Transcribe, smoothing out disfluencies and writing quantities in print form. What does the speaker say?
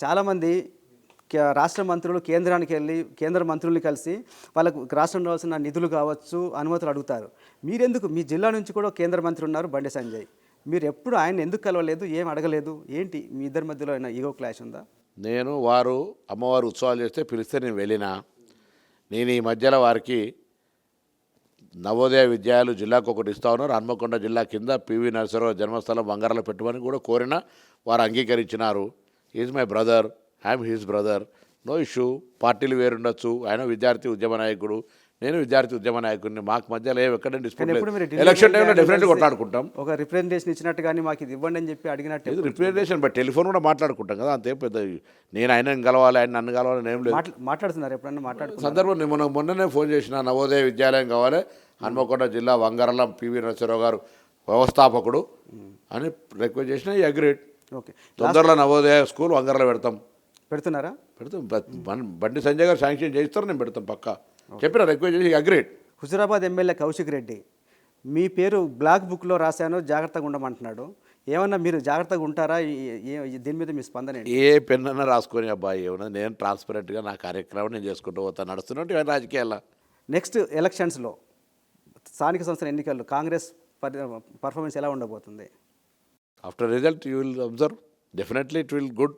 చాలామంది రాష్ట్ర మంత్రులు కేంద్రానికి వెళ్ళి కేంద్ర మంత్రుల్ని కలిసి వాళ్ళకు రాష్ట్రం రావాల్సిన నిధులు కావచ్చు అనుమతులు అడుగుతారు. మీరెందుకు మీ జిల్లా నుంచి కూడా కేంద్ర మంత్రి ఉన్నారు బండి సంజయ్, మీరు ఎప్పుడు ఆయన ఎందుకు కలవలేదు, ఏం అడగలేదు, ఏంటి మీ ఇద్దరి మధ్యలో అయినా ఈగో క్లాష్ ఉందా? నేను వారు అమ్మవారు ఉత్సవాలు చేస్తే పిలిస్తే నేను వెళ్ళినా. నేను ఈ మధ్యలో వారికి నవోదయ విద్యాలయాలు జిల్లాకు ఒకటి ఇస్తా ఉన్నారు. హన్మకొండ జిల్లా కింద పివి నరసింహరావు జన్మస్థలం వంగరలో పెట్టమని కూడా కోరినా వారు అంగీకరించినారు. Is my brother, I'm his brother, no issue. పార్టీలు వేరుండొచ్చు, ఆయన విద్యార్థి ఉద్యమ నాయకుడు, నేను విద్యార్థి ఉద్యమ నాయకుడిని. మాకు మధ్యలో ఎక్కడ డిస్ప్యూట్ లేదు. ఎలక్షన్ టైంలో డెఫినెట్గా కొట్లాడుకుంటాం. ఒక రిప్రజెంటేషన్ ఇచ్చినట్టు కానీ మాకు ఇది ఇవ్వండి అని చెప్పి అడిగినట్టు రిప్రజెంటేషన్ బట్ టెలిఫోన్ కూడా మాట్లాడుకుంటాం కదా, అంతే పెద్ద. నేను ఆయనను కలవాలి, ఆయన నన్ను కలవాలని ఏం లేదు. మాట్లాడుతున్నారు ఎప్పుడన్నా మాట్లాడుతున్నారు సందర్భం నేను మొన్ననే ఫోన్ చేసిన. నవోదయ విద్యాలయం కావాలి, హన్మకొండ జిల్లా వంగరలం పివి నరసింహరావు గారు వ్యవస్థాపకుడు అని రిక్వెస్ట్ చేసిన. ఈ అగ్రీడ్. ఓకే, తొందరలో నవోదయ స్కూల్ వంగరలో పెడుతున్నారా? పెడతాం. బండి సంజయ్ గారు శాంక్షన్ చేయిస్తారు, నేను పెడతాం పక్కా. చెప్పిన రిక్వెస్ట్ చేసి అగ్రీడ్. హుజురాబాద్ ఎమ్మెల్యే కౌశిక్ రెడ్డి మీ పేరు బ్లాక్ బుక్లో రాశాను, జాగ్రత్తగా ఉండమంటున్నాడు. ఏమన్నా మీరు జాగ్రత్తగా ఉంటారా? దీని మీద మీ స్పందన ఏంటి? ఏ పెన్నన్నా రాసుకొని అబ్బాయి ఏమన్నా, నేను ట్రాన్స్పరెంట్గా నా కార్యక్రమం నేను చేసుకుంటూ పోతాను, నడుస్తున్నట్టు ఇవన్నీ రాజకీయాల్లో. నెక్స్ట్ ఎలక్షన్స్లో స్థానిక సంస్థల ఎన్నికల్లో కాంగ్రెస్ పర్ఫార్మెన్స్ ఎలా ఉండబోతుంది? After result you will observe. Definitely it will good.